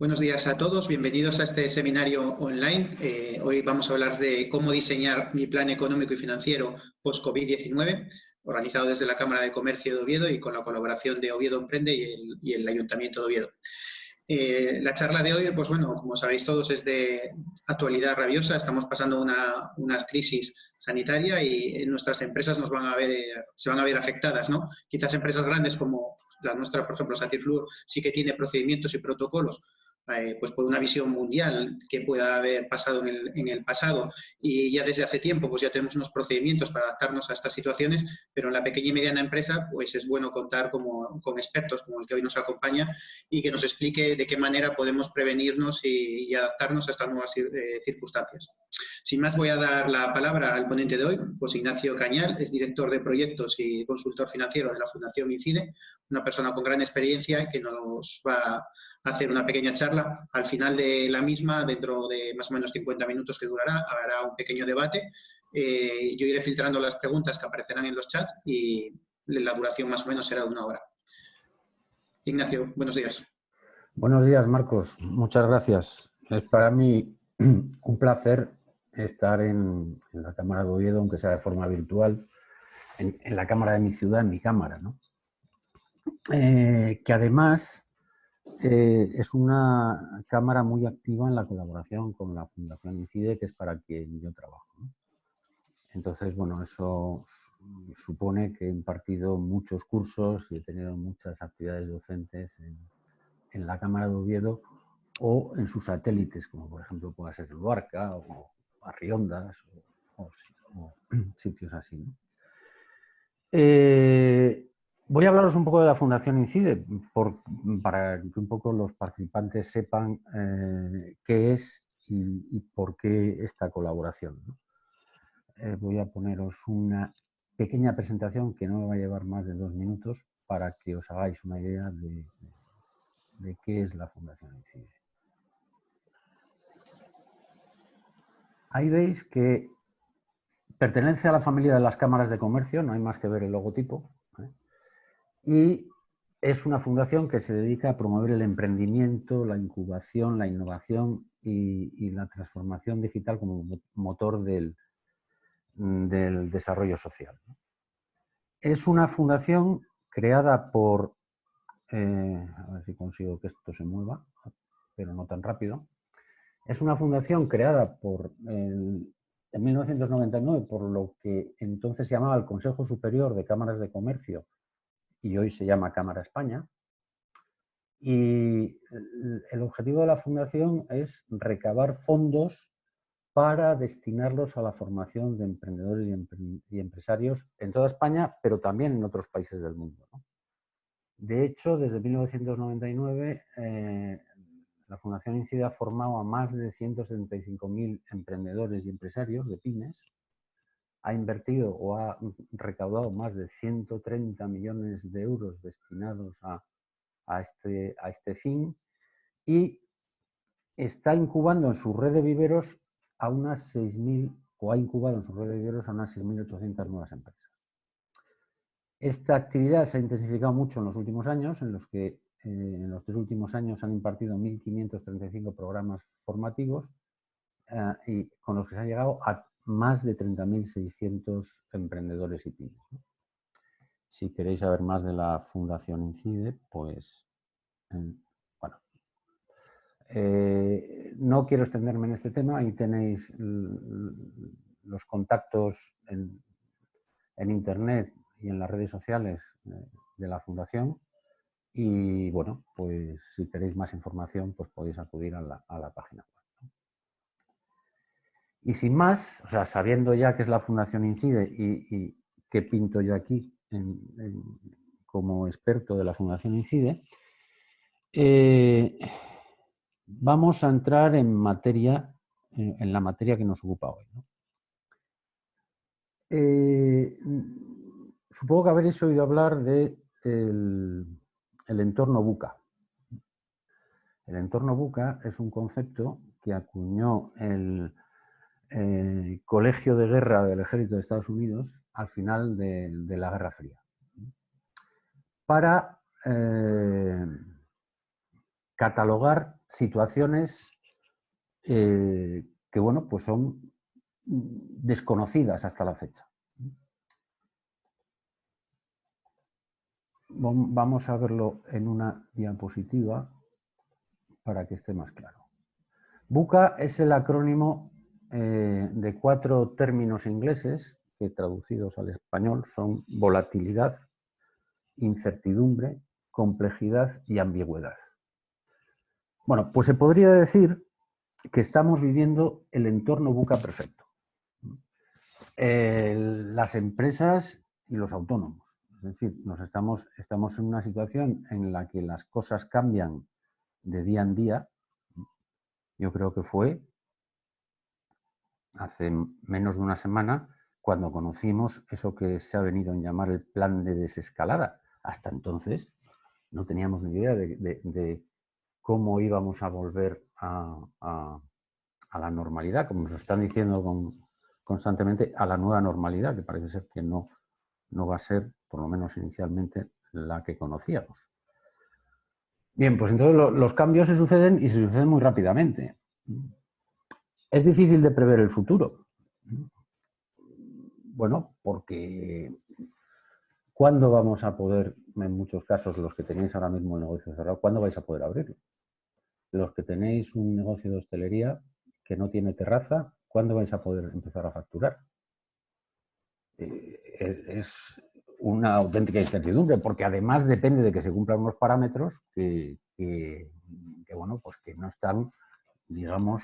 Buenos días a todos, bienvenidos a este seminario online. Hoy vamos a hablar de cómo diseñar mi plan económico y financiero post-COVID-19, organizado desde la Cámara de Comercio de Oviedo y con la colaboración de Oviedo Emprende y el Ayuntamiento de Oviedo. La charla de hoy, pues bueno, como sabéis todos, es de actualidad rabiosa. Estamos pasando una crisis sanitaria y nuestras empresas se van a ver afectadas, ¿no? Quizás empresas grandes como la nuestra, por ejemplo, Satiflur, sí que tiene procedimientos y protocolos pues por una visión mundial que pueda haber pasado en el pasado, y ya desde hace tiempo pues ya tenemos unos procedimientos para adaptarnos a estas situaciones, pero en la pequeña y mediana empresa pues es bueno contar con expertos como el que hoy nos acompaña y que nos explique de qué manera podemos prevenirnos y adaptarnos a estas nuevas circunstancias. Sin más, voy a dar la palabra al ponente de hoy, José Ignacio Cañal, es director de proyectos y consultor financiero de la Fundación INCIDE, una persona con gran experiencia que nos va a hacer una pequeña charla. Al final de la misma, dentro de más o menos 50 minutos que durará, habrá un pequeño debate. Yo iré filtrando las preguntas que aparecerán en los chats y la duración más o menos será de 1 hora. Ignacio, buenos días. Buenos días, Marcos. Muchas gracias. Es para mí un placer estar en la Cámara de Oviedo, aunque sea de forma virtual, en la Cámara de mi ciudad, en mi Cámara, ¿no? Que además es una Cámara muy activa en la colaboración con la Fundación INCIDE, que es para quien yo trabajo, ¿no? Entonces, bueno, eso supone que he impartido muchos cursos y he tenido muchas actividades docentes en la Cámara de Oviedo o en sus satélites, como por ejemplo pueda ser Luarca o Arriondas o sitios así, ¿no? Voy a hablaros un poco de la Fundación INCIDE para que un poco los participantes sepan qué es y por qué esta colaboración, ¿no? Voy a poneros una pequeña presentación que no me va a llevar más de 2 minutos para que os hagáis una idea de qué es la Fundación INCIDE. Ahí veis que pertenece a la familia de las cámaras de comercio, no hay más que ver el logotipo, ¿eh? Y es una fundación que se dedica a promover el emprendimiento, la incubación, la innovación y la transformación digital como motor del desarrollo social. Es una fundación creada por, a ver si consigo que esto se mueva, pero no tan rápido. Es una fundación creada en 1999 por lo que entonces se llamaba el Consejo Superior de Cámaras de Comercio y hoy se llama Cámara España. Y el objetivo de la fundación es recabar fondos para destinarlos a la formación de emprendedores y empresarios en toda España, pero también en otros países del mundo, ¿no? De hecho, desde 1999, la Fundación INCIDE ha formado a más de 175.000 emprendedores y empresarios de pymes, ha invertido o ha recaudado más de 130 millones de euros destinados a este fin y está incubando en su red de viveros a unas 6.000, o ha incubado en su red de viveros a unas 6.800 nuevas empresas. Esta actividad se ha intensificado mucho en los últimos años, en los que en los 3 últimos años han impartido 1.535 programas formativos y con los que se ha llegado a más de 30.600 emprendedores y pymes, ¿no? Si queréis saber más de la Fundación INCIDE, pues bueno, no quiero extenderme en este tema. Ahí tenéis los contactos en internet y en las redes sociales de la Fundación. Y bueno, pues si queréis más información, pues podéis acudir a la página web, ¿no? Y sin más, o sea, sabiendo ya qué es la Fundación INCIDE y qué pinto yo aquí como experto de la Fundación INCIDE, vamos a entrar en materia, en la materia que nos ocupa hoy, ¿no? Supongo que habréis oído hablar de el entorno VUCA. El entorno VUCA es un concepto que acuñó el Colegio de Guerra del Ejército de Estados Unidos al final de la Guerra Fría, para catalogar situaciones que, bueno, pues son desconocidas hasta la fecha. Vamos a verlo en una diapositiva para que esté más claro. VUCA es el acrónimo de 4 términos ingleses que traducidos al español son volatilidad, incertidumbre, complejidad y ambigüedad. Bueno, pues se podría decir que estamos viviendo el entorno VUCA perfecto. Las empresas y los autónomos. Es decir, estamos en una situación en la que las cosas cambian de día en día. Yo creo que fue hace menos de una semana cuando conocimos eso que se ha venido a llamar el plan de desescalada. Hasta entonces no teníamos ni idea de cómo íbamos a volver a la normalidad, como nos están diciendo constantemente, a la nueva normalidad, que parece ser que no va a ser, por lo menos inicialmente, la que conocíamos. Bien, pues entonces los cambios se suceden y se suceden muy rápidamente. Es difícil de prever el futuro. Bueno, porque ¿cuándo vamos a poder, en muchos casos, los que tenéis ahora mismo el negocio cerrado, ¿cuándo vais a poder abrirlo? Los que tenéis un negocio de hostelería que no tiene terraza, ¿cuándo vais a poder empezar a facturar? Es una auténtica incertidumbre, porque además depende de que se cumplan unos parámetros que bueno, pues que no están, digamos,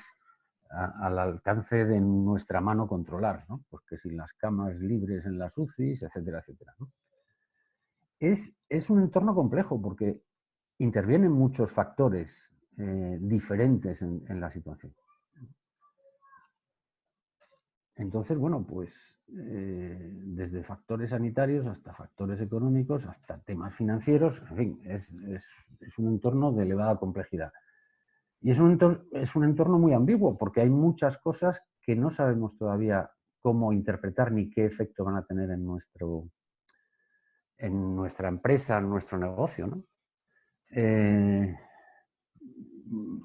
al alcance de nuestra mano controlar, ¿no? Pues que si las camas libres en las UCIs, etcétera, etcétera, ¿no? Es un entorno complejo porque intervienen muchos factores diferentes en la situación. Entonces, bueno, pues desde factores sanitarios hasta factores económicos, hasta temas financieros, en fin, es un entorno de elevada complejidad. Y es un entorno muy ambiguo porque hay muchas cosas que no sabemos todavía cómo interpretar ni qué efecto van a tener en nuestra empresa, en nuestro negocio, ¿no?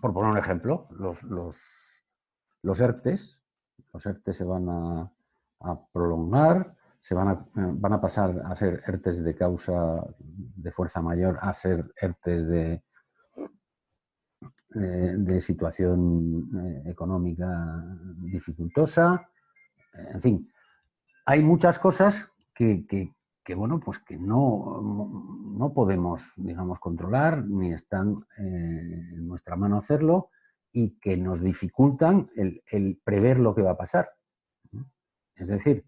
Por poner un ejemplo, los ERTEs se van a prolongar, van a pasar a ser ERTEs de causa de fuerza mayor a ser ERTEs de situación económica dificultosa. En fin, hay muchas cosas que bueno, pues que no podemos, digamos, controlar, ni están en nuestra mano hacerlo, y que nos dificultan el prever lo que va a pasar. Es decir,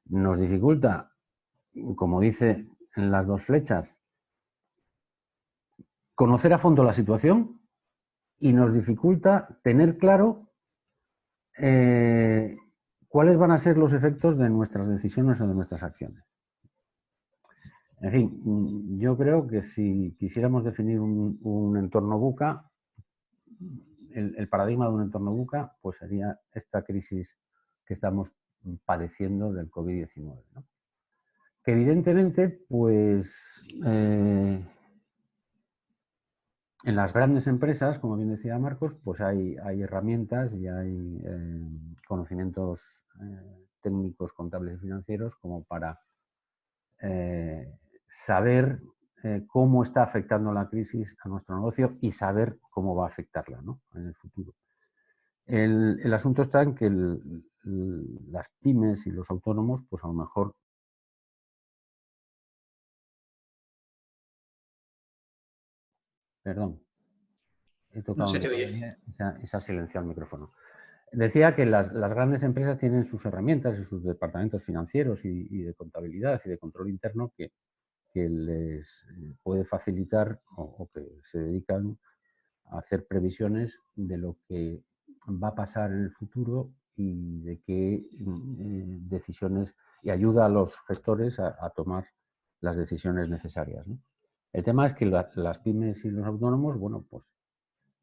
nos dificulta, como dice en las 2 flechas, conocer a fondo la situación y nos dificulta tener claro cuáles van a ser los efectos de nuestras decisiones o de nuestras acciones. En fin, yo creo que si quisiéramos definir un entorno VUCA, el paradigma de un entorno VUCA, pues sería esta crisis que estamos padeciendo del COVID-19, ¿no? Que evidentemente, pues en las grandes empresas, como bien decía Marcos, pues hay herramientas y hay conocimientos técnicos, contables y financieros como para saber cómo está afectando la crisis a nuestro negocio y saber cómo va a afectarla, ¿no?, en el futuro. El asunto está en que las pymes y los autónomos, pues a lo mejor... Perdón, he tocado No se un te botón oye. y se ha silenciado el micrófono. Decía que las grandes empresas tienen sus herramientas y sus departamentos financieros y de contabilidad y de control interno que les puede facilitar o que se dedican a hacer previsiones de lo que va a pasar en el futuro y de qué decisiones, y ayuda a los gestores a tomar las decisiones necesarias, ¿no? El tema es que las pymes y los autónomos, bueno, pues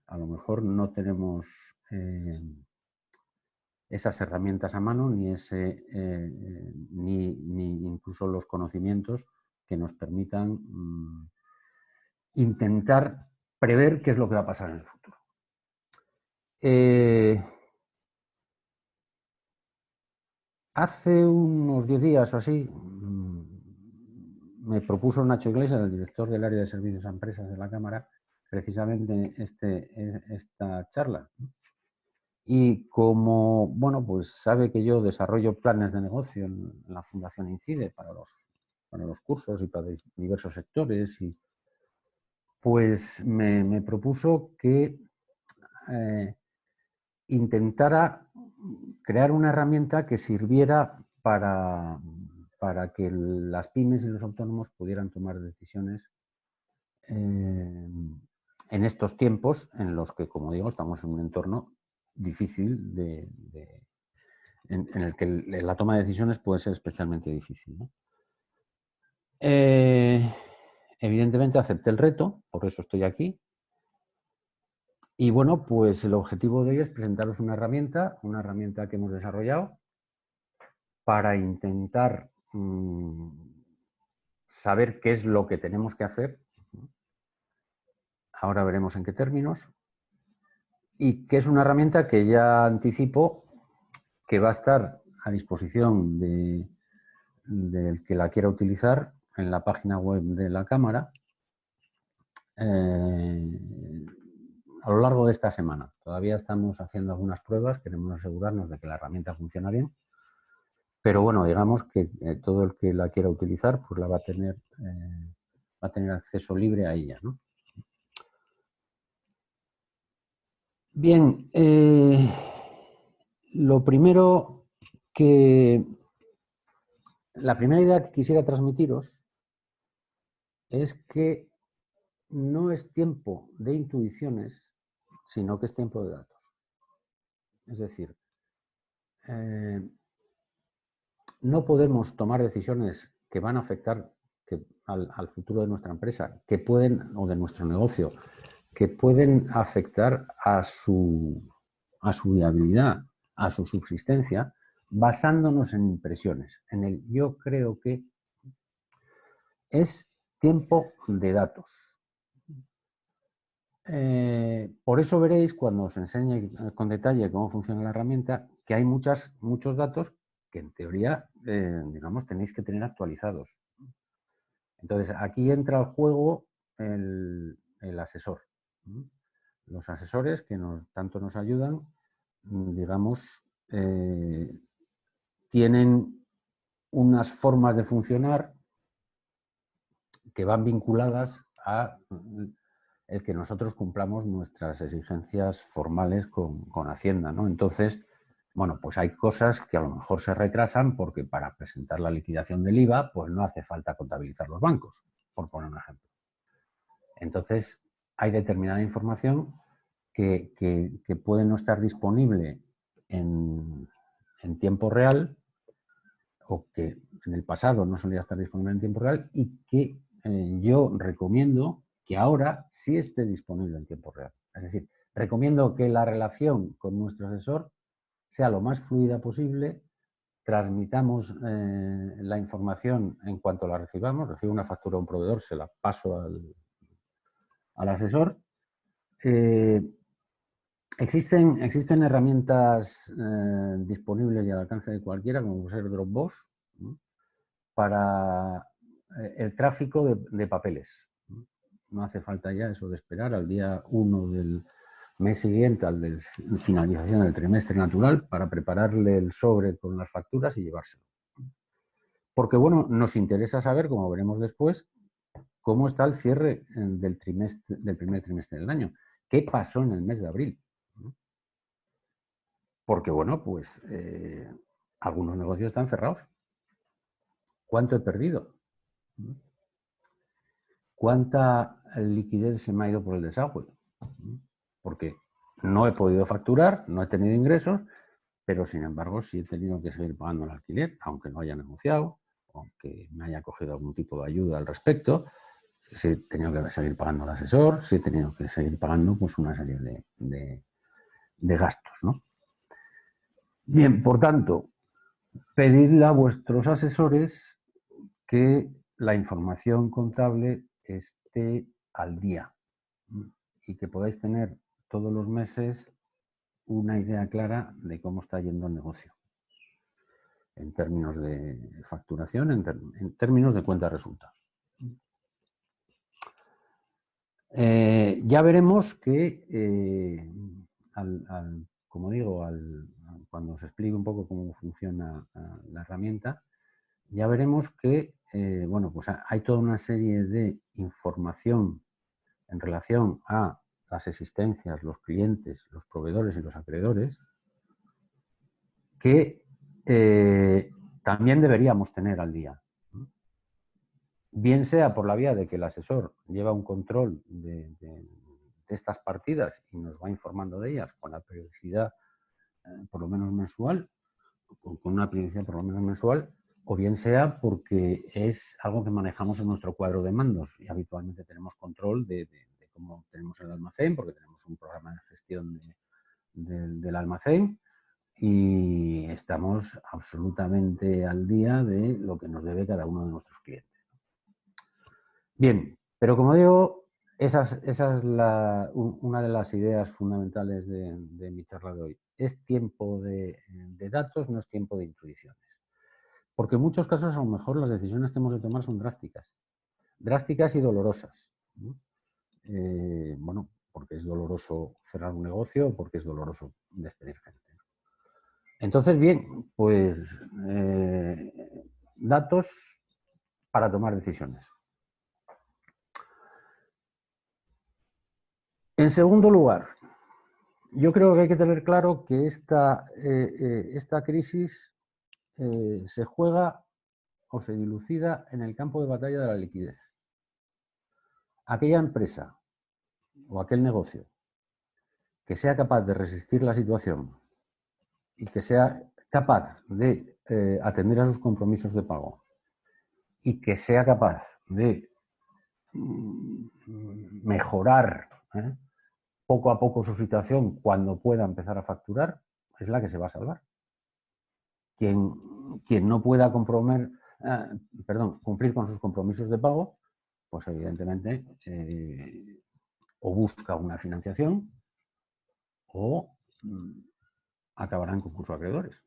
a lo mejor no tenemos esas herramientas a mano ni incluso los conocimientos que nos permitan intentar prever qué es lo que va a pasar en el futuro. Hace unos 10 días o así me propuso Nacho Iglesias, el director del área de servicios a empresas de la Cámara, precisamente esta charla. Y como, bueno, pues sabe que yo desarrollo planes de negocio en la Fundación Incide para los cursos y para diversos sectores, y pues me propuso que intentara crear una herramienta que sirviera para que las pymes y los autónomos pudieran tomar decisiones en estos tiempos en los que, como digo, estamos en un entorno difícil en el que la toma de decisiones puede ser especialmente difícil, ¿no? Evidentemente acepté el reto, por eso estoy aquí. Y bueno, pues el objetivo de hoy es presentaros una herramienta que hemos desarrollado para intentar saber qué es lo que tenemos que hacer. Ahora veremos en qué términos. Y que es una herramienta que ya anticipo que va a estar a disposición del que la quiera utilizar en la página web de la Cámara a lo largo de esta semana. Todavía estamos haciendo algunas pruebas, queremos asegurarnos de que la herramienta funciona bien, pero bueno, digamos que todo el que la quiera utilizar pues la va a tener acceso libre a ella, ¿no? Bien, la primera idea que quisiera transmitiros es que no es tiempo de intuiciones, sino que es tiempo de datos. Es decir, no podemos tomar decisiones que van a afectar al futuro de nuestra empresa, o de nuestro negocio, que pueden afectar a su viabilidad, a su subsistencia, basándonos en impresiones. Yo creo que es tiempo de datos. Por eso veréis, cuando os enseñe con detalle cómo funciona la herramienta, que hay muchos datos que en teoría, digamos, tenéis que tener actualizados. Entonces, aquí entra al juego el asesor. Los asesores que tanto nos ayudan, digamos, tienen unas formas de funcionar que van vinculadas a el que nosotros cumplamos nuestras exigencias formales con Hacienda, ¿no? Entonces, bueno, pues hay cosas que a lo mejor se retrasan porque para presentar la liquidación del IVA, pues no hace falta contabilizar los bancos, por poner un ejemplo. Entonces, hay determinada información que puede no estar disponible en tiempo real, o que en el pasado no solía estar disponible en tiempo real, y que yo recomiendo que ahora sí esté disponible en tiempo real. Es decir, recomiendo que la relación con nuestro asesor sea lo más fluida posible, transmitamos la información en cuanto la recibamos. Recibo una factura de un proveedor, se la paso al asesor. Existen herramientas disponibles y al alcance de cualquiera, como puede ser Dropbox, ¿no?, para el tráfico de papeles. No hace falta ya eso de esperar al día 1 del mes siguiente, al de finalización del trimestre natural, para prepararle el sobre con las facturas y llevárselo. Porque, bueno, nos interesa saber, como veremos después, cómo está el cierre del primer trimestre del año. ¿Qué pasó en el mes de abril? Porque, bueno, pues algunos negocios están cerrados. ¿Cuánto he perdido? ¿Cuánta liquidez se me ha ido por el desagüe? Porque no he podido facturar, no he tenido ingresos, pero sin embargo sí he tenido que seguir pagando el alquiler, aunque no haya negociado, aunque me haya cogido algún tipo de ayuda al respecto. Sí he tenido que seguir pagando al asesor, sí he tenido que seguir pagando pues una serie de gastos, ¿no? Bien, por tanto, pedidle a vuestros asesores que la información contable esté al día. y que podáis tener todos los meses una idea clara de cómo está yendo el negocio, en términos de facturación, en términos de cuenta de resultados. Ya veremos que, como digo, cuando os explique un poco cómo funciona la herramienta, ya veremos que bueno, pues hay toda una serie de información en relación a las existencias, los clientes, los proveedores y los acreedores que también deberíamos tener al día. Bien sea por la vía de que el asesor lleva un control de estas partidas y nos va informando de ellas con la periodicidad por lo menos mensual, con una periodicidad por lo menos mensual, o bien sea porque es algo que manejamos en nuestro cuadro de mandos y habitualmente tenemos control de cómo tenemos el almacén, porque tenemos un programa de gestión del almacén y estamos absolutamente al día de lo que nos debe cada uno de nuestros clientes. Bien, pero como digo, esa es una de las ideas fundamentales de mi charla de hoy. Es tiempo de datos, no es tiempo de intuiciones. Porque en muchos casos, a lo mejor, las decisiones que hemos de tomar son drásticas. Drásticas y dolorosas. Bueno, porque es doloroso cerrar un negocio, porque es doloroso despedir gente. Entonces, bien, pues datos para tomar decisiones. En segundo lugar, yo creo que hay que tener claro que esta crisis se juega o se dilucida en el campo de batalla de la liquidez. Aquella empresa o aquel negocio que sea capaz de resistir la situación y que sea capaz de atender a sus compromisos de pago y que sea capaz de mejorar poco a poco su situación cuando pueda empezar a facturar, es la que se va a salvar. Quien no pueda cumplir con sus compromisos de pago, pues evidentemente o busca una financiación o acabará en concurso de acreedores.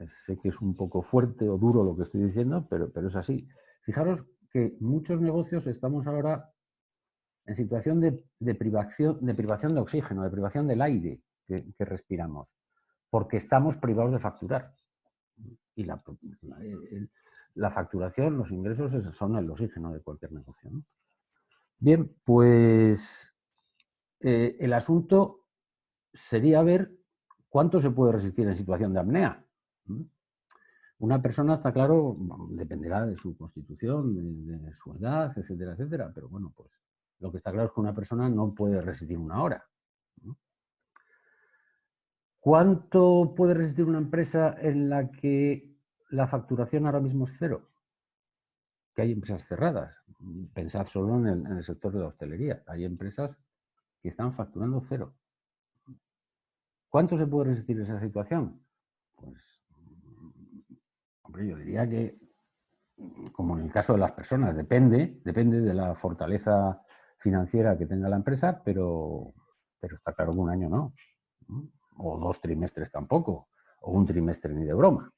Sé que es un poco fuerte o duro lo que estoy diciendo, pero es así. Fijaros que muchos negocios estamos ahora en situación de privación de oxígeno, de privación del aire que respiramos, porque estamos privados de facturar. Y la facturación, los ingresos son el oxígeno de cualquier negocio, ¿no? Bien, pues el asunto sería ver cuánto se puede resistir en situación de apnea. Una persona, está claro, dependerá de su constitución, de su edad, etcétera, etcétera, pero bueno, pues lo que está claro es que una persona no puede resistir una hora. ¿Cuánto puede resistir una empresa en la que la facturación ahora mismo es cero? Que hay empresas cerradas. Pensad solo en el sector de la hostelería. Hay empresas que están facturando cero. ¿Cuánto se puede resistir esa situación? Pues, hombre, yo diría que, como en el caso de las personas, depende de la fortaleza financiera que tenga la empresa, pero está claro que un año no. O 2 trimestres tampoco. O un trimestre ni de broma.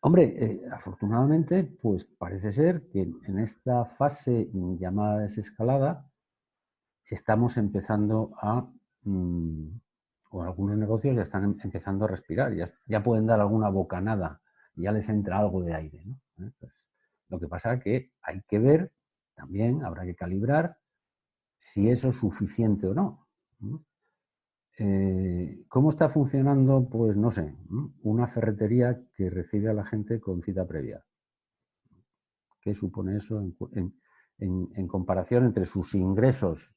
Hombre, afortunadamente, pues parece ser que en esta fase llamada desescalada estamos empezando o algunos negocios ya están empezando a respirar, ya pueden dar alguna bocanada, ya les entra algo de aire, ¿no? Pues, lo que pasa es que hay que ver, también habrá que calibrar si eso es suficiente o no. ¿Cómo está funcionando? Pues no sé, una ferretería que recibe a la gente con cita previa. ¿Qué supone eso en comparación entre sus ingresos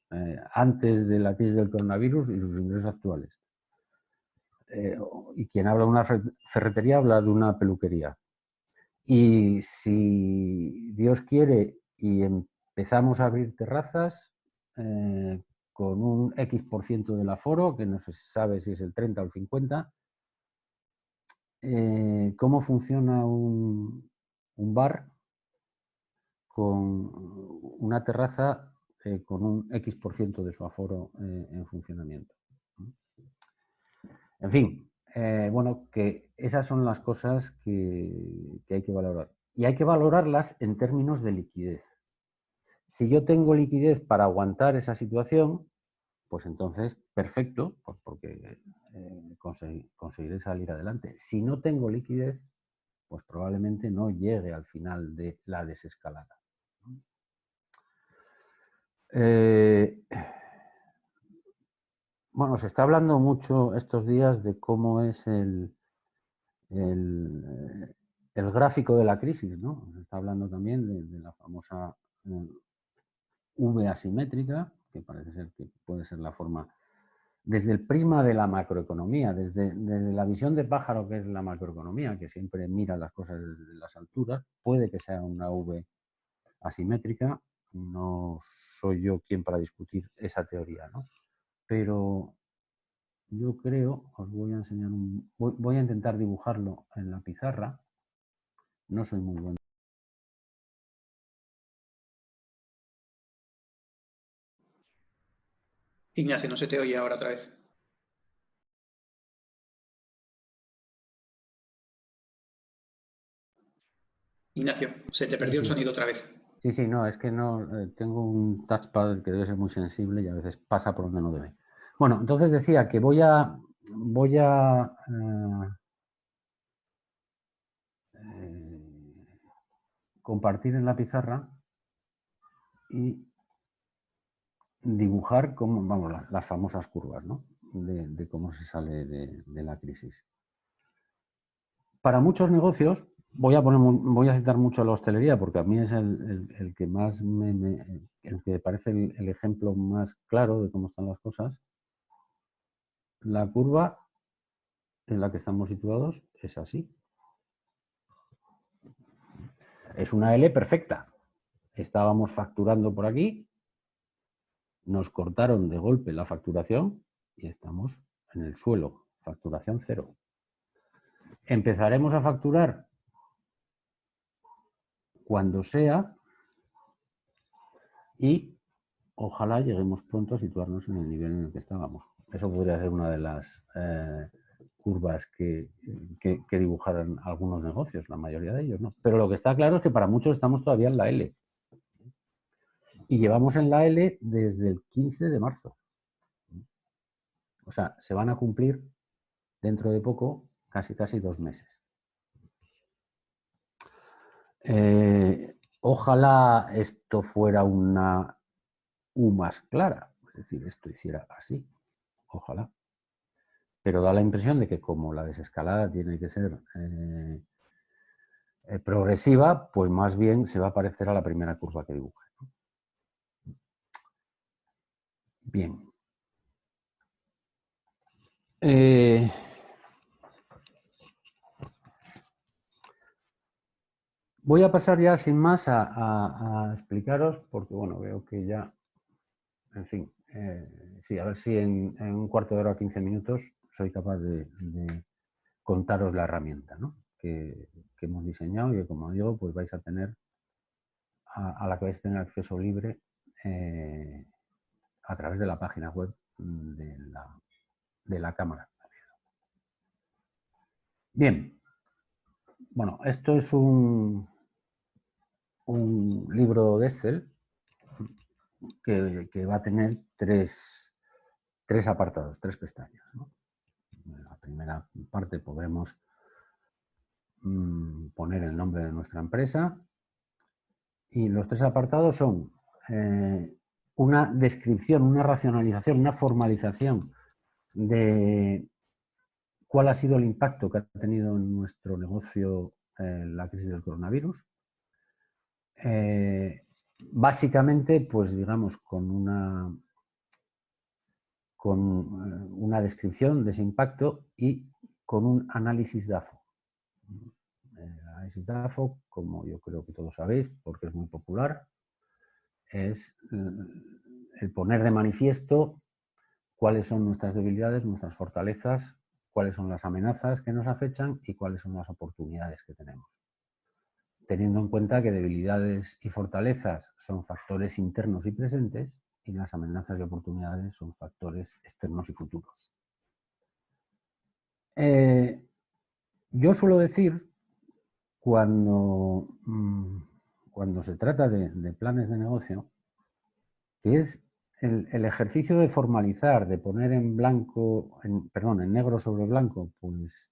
antes de la crisis del coronavirus y sus ingresos actuales? Y quien habla de una ferretería habla de una peluquería. Y si Dios quiere y empezamos a abrir terrazas con un X% del aforo, que no se sabe si es el 30 o el 50, ¿cómo funciona un bar con una terraza con un X% de su aforo en funcionamiento. En fin, bueno, que esas son las cosas que hay que valorar. Y hay que valorarlas en términos de liquidez. Si yo tengo liquidez para aguantar esa situación, pues entonces, perfecto, pues porque conseguiré salir adelante. Si no tengo liquidez, pues probablemente no llegue al final de la desescalada. Bueno, se está hablando mucho estos días de cómo es el gráfico de la crisis, ¿no? Se está hablando también de la famosa V asimétrica, que parece ser que puede ser la forma, desde el prisma de la macroeconomía, desde la visión de pájaro que es la macroeconomía, que siempre mira las cosas desde las alturas, puede que sea una V asimétrica. No soy yo quien para discutir esa teoría, ¿no? Pero yo creo, os voy a enseñar voy a intentar dibujarlo en la pizarra. No soy muy bueno. Ignacio, no se te oye ahora otra vez. Ignacio, se te perdió el sonido otra vez. Sí, no, es que no tengo un touchpad que debe ser muy sensible y a veces pasa por donde no debe. Bueno, entonces decía que voy a compartir en la pizarra y dibujar cómo, vamos, las famosas curvas, ¿no? De cómo se sale de la crisis. Para muchos negocios, voy a citar mucho a la hostelería porque a mí es el que más el que parece el ejemplo más claro de cómo están las cosas. La curva en la que estamos situados es así. Es una L perfecta. Estábamos facturando por aquí, nos cortaron de golpe la facturación y estamos en el suelo, facturación cero. Empezaremos a facturar cuando sea y ojalá lleguemos pronto a situarnos en el nivel en el que estábamos. Eso podría ser una de las curvas que dibujaran algunos negocios, la mayoría de ellos, ¿no? Pero lo que está claro es que para muchos estamos todavía en la L. Y llevamos en la L desde el 15 de marzo. O sea, se van a cumplir dentro de poco casi 2 meses. Ojalá esto fuera una U más clara, es decir, esto hiciera así, ojalá. Pero da la impresión de que como la desescalada tiene que ser progresiva, pues más bien se va a parecer a la primera curva que dibujé. Bien. Voy a pasar ya sin más a explicaros, porque bueno, veo que ya, en fin, sí, a ver si en un cuarto de hora o 15 minutos soy capaz de contaros la herramienta, ¿no? que hemos diseñado y que, como digo, pues vais a tener a la que vais a tener acceso libre a través de la página web de la Cámara. Bien, bueno, esto es un libro de Excel que va a tener tres apartados, 3 pestañas, ¿no? En la primera parte podremos poner el nombre de nuestra empresa y los 3 apartados son una descripción, una racionalización, una formalización de cuál ha sido el impacto que ha tenido en nuestro negocio la crisis del coronavirus. Básicamente, pues digamos, con una descripción de ese impacto y con un análisis DAFO. El análisis DAFO, como yo creo que todos sabéis, porque es muy popular, es el poner de manifiesto cuáles son nuestras debilidades, nuestras fortalezas, cuáles son las amenazas que nos acechan y cuáles son las oportunidades que tenemos. teniendo en cuenta que debilidades y fortalezas son factores internos y presentes y las amenazas y oportunidades son factores externos y futuros. Yo suelo decir, cuando se trata de planes de negocio, que es el ejercicio de formalizar, de poner en blanco, en negro sobre blanco, pues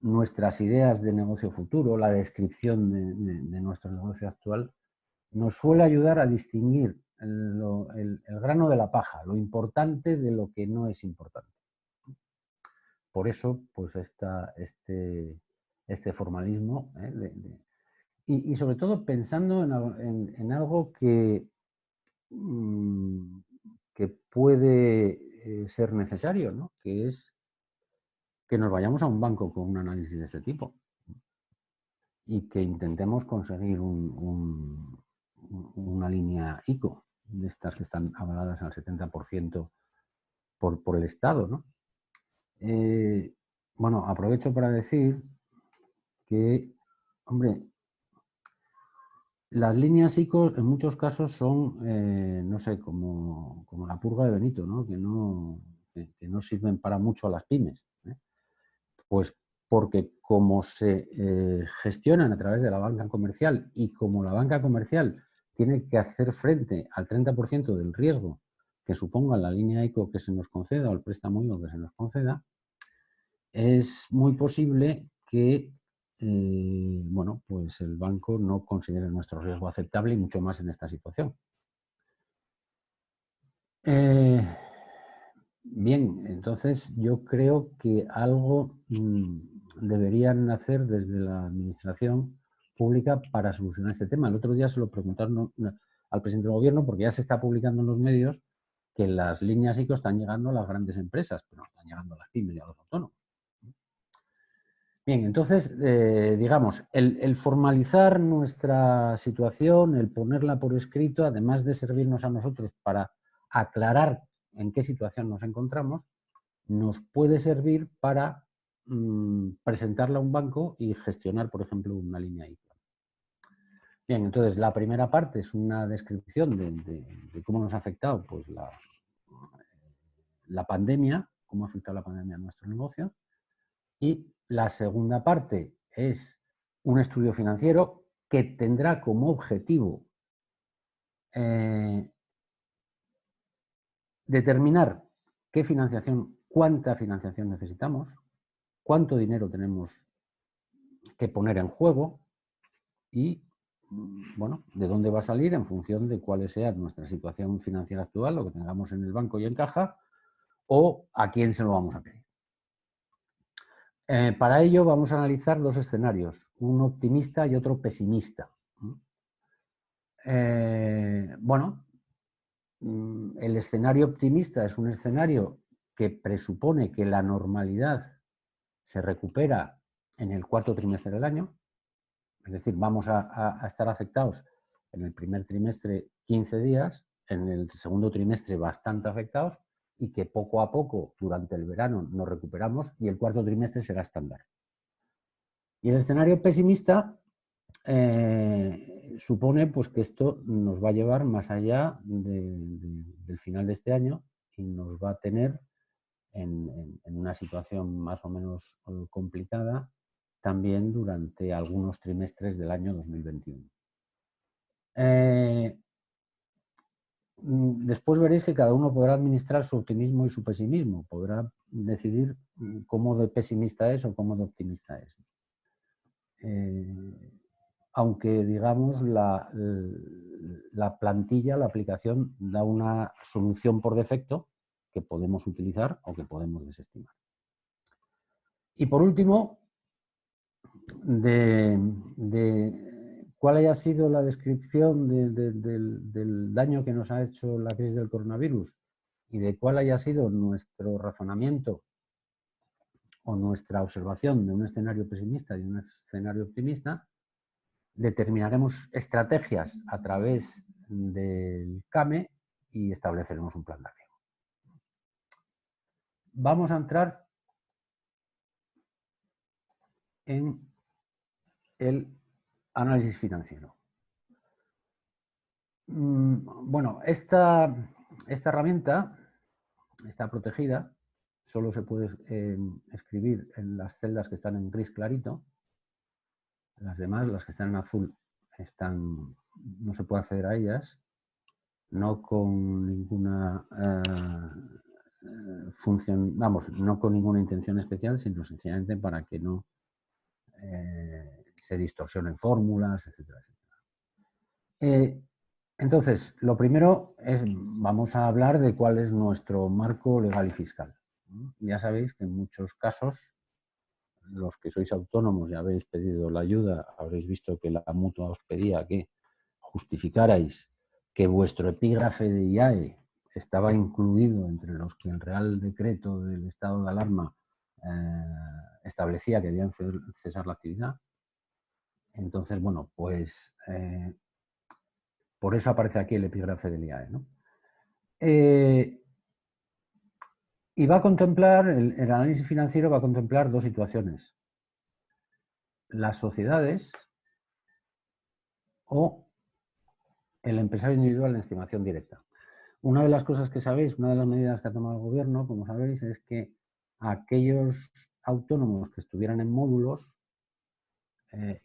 nuestras ideas de negocio futuro, la descripción de nuestro negocio actual, nos suele ayudar a distinguir el grano de la paja, lo importante de lo que no es importante. Por eso, pues este formalismo, y sobre todo pensando en algo que puede ser necesario, ¿no? Que es que nos vayamos a un banco con un análisis de este tipo y que intentemos conseguir una línea ICO, de estas que están avaladas al 70% por el Estado, ¿no? Bueno, aprovecho para decir que, hombre, las líneas ICO en muchos casos son, no sé, como la purga de Benito, ¿no? Que no sirven para mucho a las pymes, ¿eh? Pues porque como se gestionan a través de la banca comercial y como la banca comercial tiene que hacer frente al 30% del riesgo que suponga la línea ICO que se nos conceda o el préstamo ICO que se nos conceda, es muy posible que bueno, pues el banco no considere nuestro riesgo aceptable y mucho más en esta situación. Bien, entonces yo creo que algo deberían hacer desde la administración pública para solucionar este tema. El otro día se lo preguntaron al presidente del gobierno porque ya se está publicando en los medios que las líneas ICO están llegando a las grandes empresas, pero no están llegando a las pymes y a los autónomos. Bien, entonces, digamos, el formalizar nuestra situación, el ponerla por escrito, además de servirnos a nosotros para aclarar en qué situación nos encontramos, nos puede servir para presentarla a un banco y gestionar, por ejemplo, una línea ICO. Bien, entonces la primera parte es una descripción de cómo nos ha afectado pues, la pandemia, cómo ha afectado la pandemia a nuestro negocio. Y la segunda parte es un estudio financiero que tendrá como objetivo determinar qué financiación, cuánta financiación necesitamos, cuánto dinero tenemos que poner en juego y, bueno, de dónde va a salir en función de cuál sea nuestra situación financiera actual, lo que tengamos en el banco y en caja, o a quién se lo vamos a pedir. Para ello vamos a analizar dos escenarios, uno optimista y otro pesimista. Bueno, el escenario optimista es un escenario que presupone que la normalidad se recupera en el cuarto trimestre del año, es decir, vamos a estar afectados en el primer trimestre 15 días, en el segundo trimestre bastante afectados y que poco a poco durante el verano nos recuperamos y el cuarto trimestre será estándar. Y el escenario pesimista supone pues, que esto nos va a llevar más allá del final de este año y nos va a tener en una situación más o menos complicada también durante algunos trimestres del año 2021. Después veréis que cada uno podrá administrar su optimismo y su pesimismo, podrá decidir cómo de pesimista es o cómo de optimista es. Aunque, digamos, la plantilla, la aplicación, da una solución por defecto que podemos utilizar o que podemos desestimar. Y por último, de cuál haya sido la descripción del daño que nos ha hecho la crisis del coronavirus y de cuál haya sido nuestro razonamiento o nuestra observación de un escenario pesimista y un escenario optimista, determinaremos estrategias a través del CAME y estableceremos un plan de acción. Vamos a entrar en el análisis financiero. Bueno, esta herramienta está protegida, solo se puede escribir en las celdas que están en gris clarito. Las demás, las que están en azul, no se puede acceder a ellas, no con ninguna función, vamos, no con ninguna intención especial, sino sencillamente para que no se distorsionen fórmulas, etcétera, etcétera. Entonces, lo primero es, vamos a hablar de cuál es nuestro marco legal y fiscal. Ya sabéis que en muchos casos, los que sois autónomos y habéis pedido la ayuda, habréis visto que la mutua os pedía que justificarais que vuestro epígrafe de IAE estaba incluido entre los que el Real Decreto del estado de alarma establecía que debían cesar la actividad. Entonces, bueno, pues por eso aparece aquí el epígrafe del IAE, ¿no? Y va a contemplar, el análisis financiero va a contemplar dos situaciones: las sociedades o el empresario individual en estimación directa. Una de las cosas que sabéis, una de las medidas que ha tomado el gobierno, como sabéis, es que aquellos autónomos que estuvieran en módulos,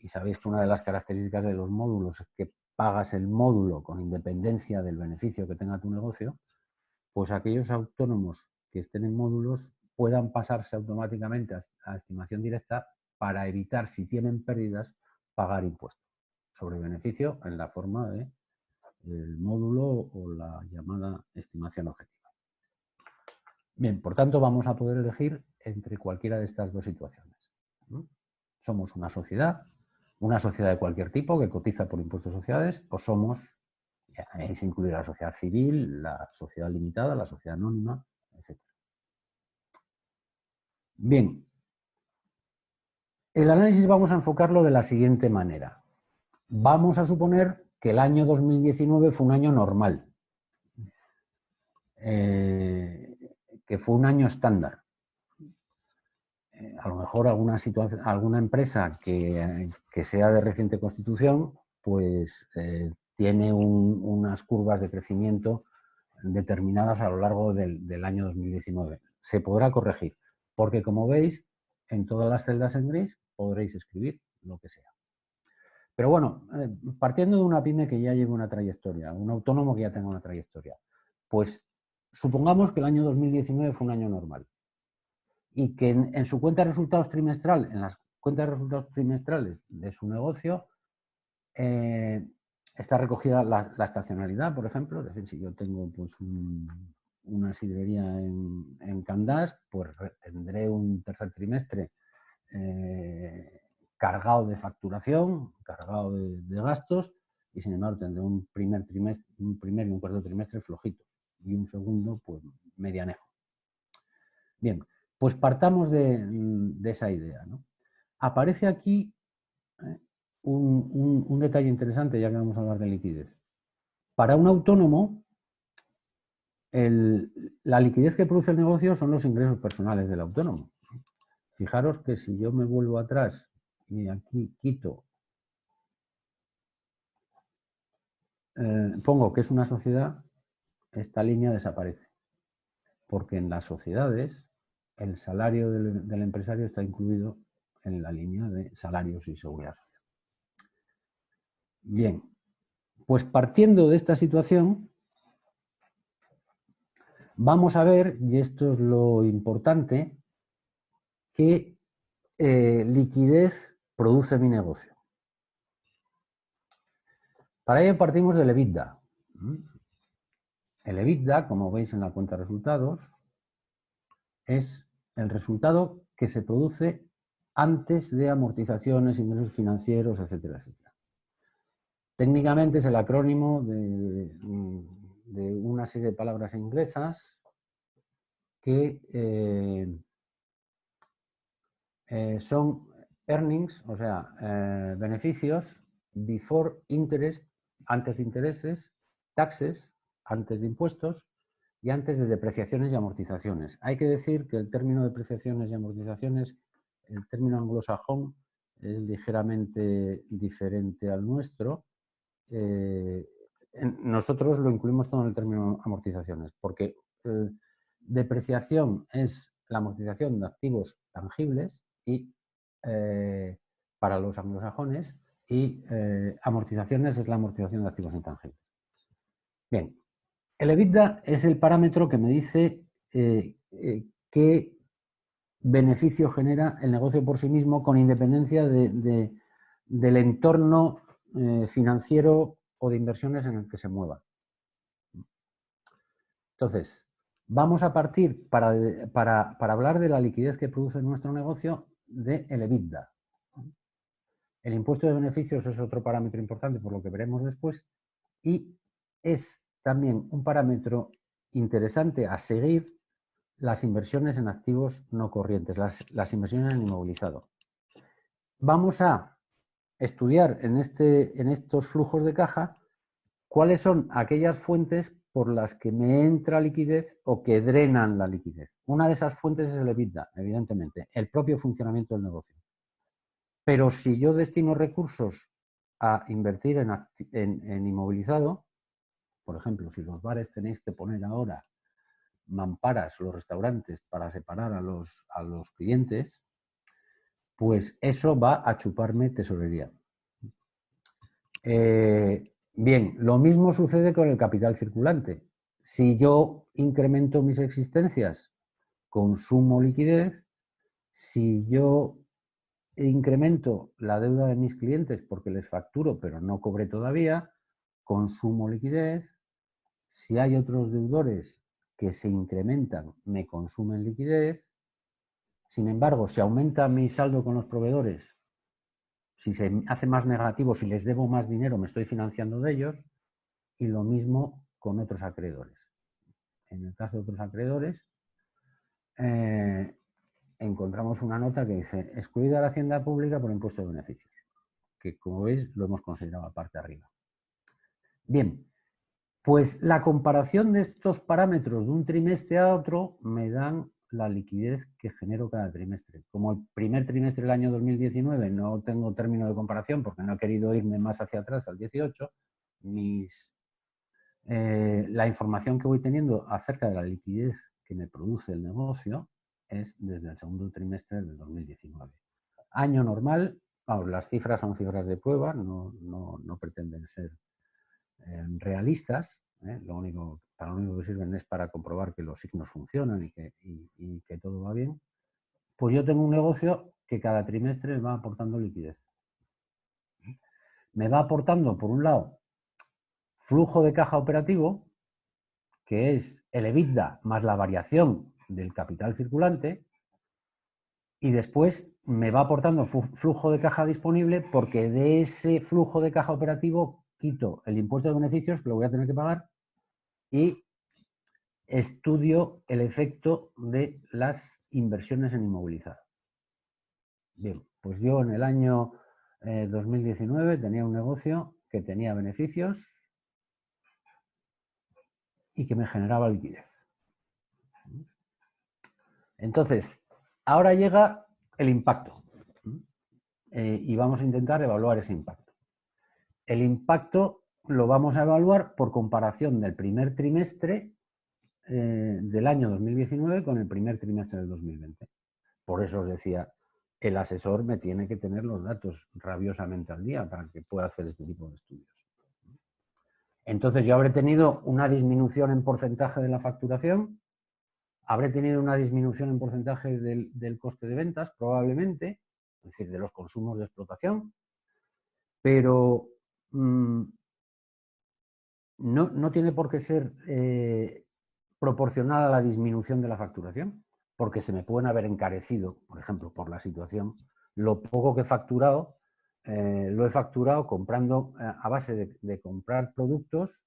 y sabéis que una de las características de los módulos es que pagas el módulo con independencia del beneficio que tenga tu negocio, pues aquellos autónomos que estén en módulos puedan pasarse automáticamente a estimación directa para evitar, si tienen pérdidas, pagar impuestos sobre beneficio en la forma de el módulo o la llamada estimación objetiva. Bien, por tanto, vamos a poder elegir entre cualquiera de estas dos situaciones. Somos una sociedad de cualquier tipo que cotiza por impuestos de sociedades, o somos, es incluir la sociedad civil, la sociedad limitada, la sociedad anónima, etc. Bien, el análisis vamos a enfocarlo de la siguiente manera. Vamos a suponer que el año 2019 fue un año normal, que fue un año estándar. A lo mejor alguna empresa que sea de reciente constitución, pues tiene unas curvas de crecimiento determinadas a lo largo del año 2019. Se podrá corregir, porque como veis, en todas las celdas en gris podréis escribir lo que sea. Pero bueno, partiendo de una pyme que ya lleve una trayectoria, un autónomo que ya tenga una trayectoria, pues supongamos que el año 2019 fue un año normal y que en su cuenta de resultados trimestral, en las cuentas de resultados trimestrales de su negocio, está recogida la estacionalidad, por ejemplo. Es decir, si yo tengo pues, una sidrería en Candás, pues tendré un tercer trimestre cargado de facturación, cargado de gastos, y sin embargo tendré un primer y un cuarto trimestre flojitos y un segundo pues medianejo. Bien, pues partamos de esa idea, ¿no? Aparece aquí un detalle interesante, ya que vamos a hablar de liquidez. Para un autónomo, la liquidez que produce el negocio son los ingresos personales del autónomo. Fijaros que si yo me vuelvo atrás y aquí quito, pongo que es una sociedad, esta línea desaparece. Porque en las sociedades el salario del empresario está incluido en la línea de salarios y seguridad social. Bien, pues partiendo de esta situación, vamos a ver, y esto es lo importante, qué liquidez produce mi negocio. Para ello partimos del EBITDA. El EBITDA, como veis en la cuenta de resultados, es el resultado que se produce antes de amortizaciones, ingresos financieros, etcétera, etcétera. Técnicamente es el acrónimo de una serie de palabras inglesas que son earnings, o sea, beneficios, before interest, antes de intereses, taxes, antes de impuestos, y antes de depreciaciones y amortizaciones. Hay que decir que el término depreciaciones y amortizaciones, el término anglosajón, es ligeramente diferente al nuestro. Nosotros lo incluimos todo en el término amortizaciones, porque depreciación es la amortización de activos tangibles y para los anglosajones, y amortizaciones es la amortización de activos intangibles. Bien, el EBITDA es el parámetro que me dice qué beneficio genera el negocio por sí mismo con independencia del entorno financiero o de inversiones en el que se mueva. Entonces, vamos a partir, para hablar de la liquidez que produce nuestro negocio, del EBITDA. El impuesto de beneficios es otro parámetro importante, por lo que veremos después, y es también un parámetro interesante a seguir las inversiones en activos no corrientes, las inversiones en inmovilizado. Vamos a estudiar en estos flujos de caja cuáles son aquellas fuentes por las que me entra liquidez o que drenan la liquidez. Una de esas fuentes es el EBITDA, evidentemente, el propio funcionamiento del negocio. Pero si yo destino recursos a invertir en inmovilizado, por ejemplo, si los bares tenéis que poner ahora mamparas, los restaurantes, para separar a los clientes, pues eso va a chuparme tesorería. Bien, lo mismo sucede con el capital circulante. Si yo incremento mis existencias, consumo liquidez. Si yo incremento la deuda de mis clientes porque les facturo pero no cobré todavía, consumo liquidez. Si hay otros deudores que se incrementan, me consumen liquidez. Sin embargo, si aumenta mi saldo con los proveedores, si se hace más negativo, si les debo más dinero, me estoy financiando de ellos. Y lo mismo con otros acreedores. En el caso de otros acreedores, encontramos una nota que dice: excluida la hacienda pública por impuesto de beneficios, que como veis lo hemos considerado aparte arriba. Bien, pues la comparación de estos parámetros de un trimestre a otro me dan la liquidez que genero cada trimestre. Como el primer trimestre del año 2019 no tengo término de comparación porque no he querido irme más hacia atrás al 18, la información que voy teniendo acerca de la liquidez que me produce el negocio es desde el segundo trimestre del 2019. Año normal, vamos, las cifras son cifras de prueba, no pretenden ser realistas. Lo único que sirven es para comprobar que los signos funcionan y que todo va bien. Pues yo tengo un negocio que cada trimestre va aportando liquidez. Me va aportando, por un lado, flujo de caja operativo, que es el EBITDA más la variación del capital circulante, y después me va aportando flujo de caja disponible porque de ese flujo de caja operativo quito el impuesto de beneficios, que lo voy a tener que pagar, y estudio el efecto de las inversiones en inmovilizado. Bien, pues yo en el año 2019 tenía un negocio que tenía beneficios y que me generaba liquidez. Entonces, ahora llega el impacto y vamos a intentar evaluar ese impacto. El impacto lo vamos a evaluar por comparación del primer trimestre del año 2019 con el primer trimestre del 2020. Por eso os decía, el asesor me tiene que tener los datos rabiosamente al día para que pueda hacer este tipo de estudios. Entonces yo habré tenido una disminución en porcentaje de la facturación, habré tenido una disminución en porcentaje del coste de ventas, probablemente, es decir, de los consumos de explotación, pero no tiene por qué ser proporcional a la disminución de la facturación, porque se me pueden haber encarecido, por ejemplo, por la situación, lo poco que he facturado, lo he facturado comprando a base de comprar productos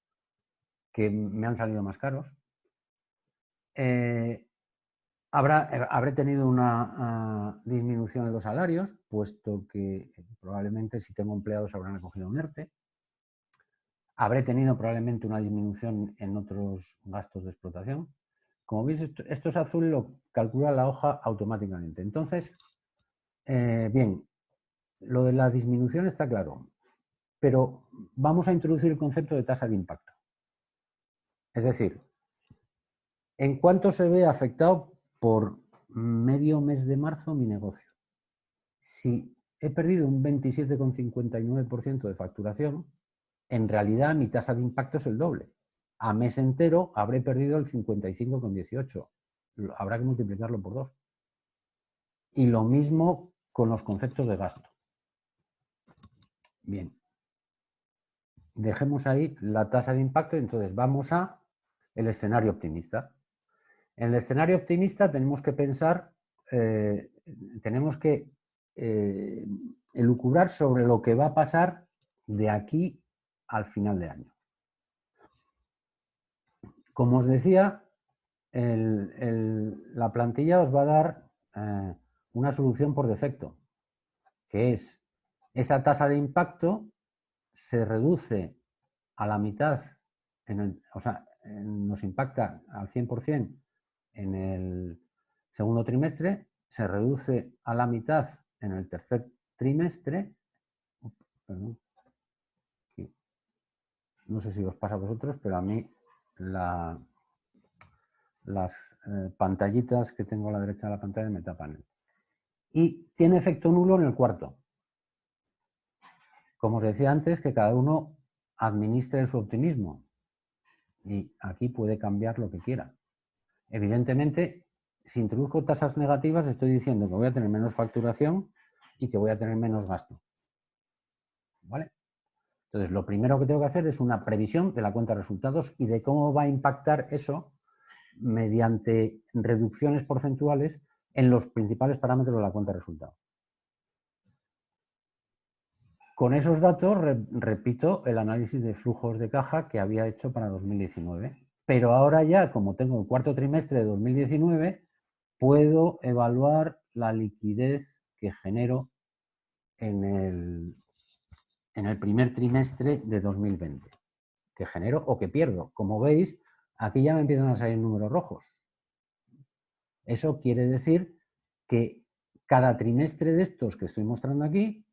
que me han salido más caros. Habré tenido una disminución en los salarios, puesto que probablemente si tengo empleados habrán acogido un ERTE. Habré tenido probablemente una disminución en otros gastos de explotación. Como veis, esto es azul y lo calcula la hoja automáticamente. Entonces, bien, lo de la disminución está claro, pero vamos a introducir el concepto de tasa de impacto. Es decir, ¿en cuánto se ve afectado por medio mes de marzo mi negocio? Si he perdido un 27,59% de facturación, en realidad mi tasa de impacto es el doble. A mes entero habré perdido el 55,18. Habrá que multiplicarlo por 2. Y lo mismo con los conceptos de gasto. Bien. Dejemos ahí la tasa de impacto y entonces vamos a el escenario optimista. En el escenario optimista tenemos que pensar, tenemos que elucubrar sobre lo que va a pasar de aquí al final de año. Como os decía, la plantilla os va a dar una solución por defecto, que es esa tasa de impacto se reduce a la mitad, nos impacta al 100% en el segundo trimestre, se reduce a la mitad en el tercer trimestre. Perdón. No sé si os pasa a vosotros, pero a mí las pantallitas que tengo a la derecha de la pantalla me tapan. Y tiene efecto nulo en el cuarto. Como os decía antes, que cada uno administre su optimismo. Y aquí puede cambiar lo que quiera. Evidentemente, si introduzco tasas negativas, estoy diciendo que voy a tener menos facturación y que voy a tener menos gasto. ¿Vale? Entonces, lo primero que tengo que hacer es una previsión de la cuenta de resultados y de cómo va a impactar eso mediante reducciones porcentuales en los principales parámetros de la cuenta de resultados. Con esos datos, repito el análisis de flujos de caja que había hecho para 2019. Pero ahora ya, como tengo el cuarto trimestre de 2019, puedo evaluar la liquidez que genero en el primer trimestre de 2020. Que genero o que pierdo. Como veis, aquí ya me empiezan a salir números rojos. Eso quiere decir que cada trimestre de estos que estoy mostrando aquí,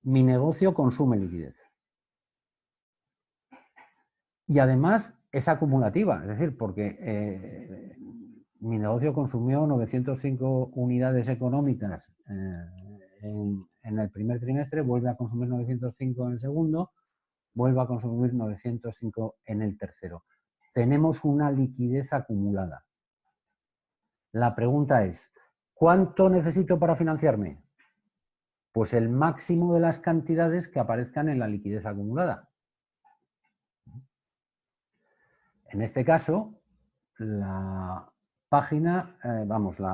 mi negocio consume liquidez. Y además es acumulativa, es decir, porque mi negocio consumió 905 unidades económicas en el primer trimestre, vuelve a consumir 905 en el segundo, vuelve a consumir 905 en el tercero. Tenemos una liquidez acumulada. La pregunta es, ¿cuánto necesito para financiarme? Pues el máximo de las cantidades que aparezcan en la liquidez acumulada. En este caso, la página,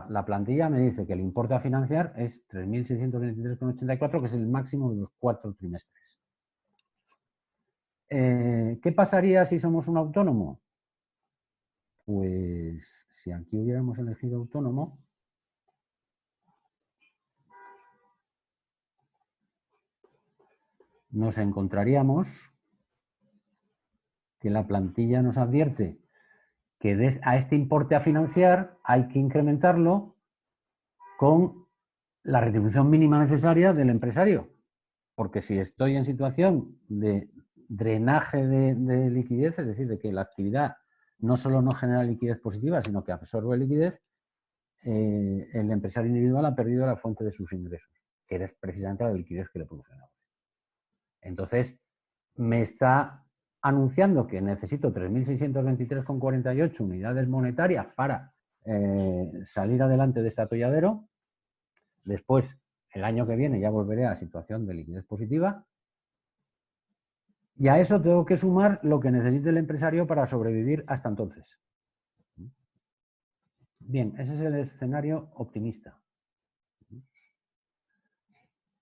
la plantilla me dice que el importe a financiar es 3.623,84, que es el máximo de los 4 trimestres. ¿Qué pasaría si somos un autónomo? Pues si aquí hubiéramos elegido autónomo, nos encontraríamos que la plantilla nos advierte que a este importe a financiar hay que incrementarlo con la retribución mínima necesaria del empresario. Porque si estoy en situación de drenaje de liquidez, es decir, de que la actividad no solo no genera liquidez positiva, sino que absorbe liquidez, el empresario individual ha perdido la fuente de sus ingresos, que es precisamente la liquidez que le produce el negocio. Entonces, me está anunciando que necesito 3.623,48 unidades monetarias para salir adelante de este atolladero. Después, el año que viene ya volveré a la situación de liquidez positiva. Y a eso tengo que sumar lo que necesite el empresario para sobrevivir hasta entonces. Bien, ese es el escenario optimista.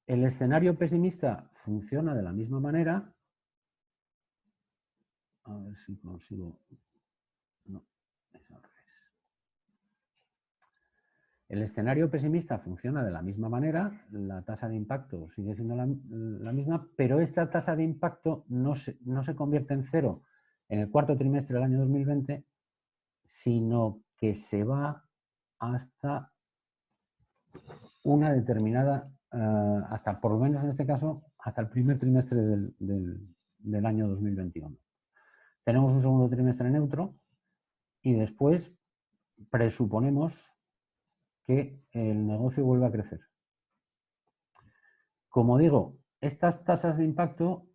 El escenario pesimista funciona de la misma manera. A ver si consigo... No, es al revés. El escenario pesimista funciona de la misma manera, la tasa de impacto sigue siendo la misma, pero esta tasa de impacto no se convierte en cero en el cuarto trimestre del año 2020, sino que se va hasta una determinada hasta, por lo menos en este caso, hasta el primer trimestre del año 2021. Tenemos un segundo trimestre neutro y después presuponemos que el negocio vuelve a crecer. Como digo, estas tasas de impacto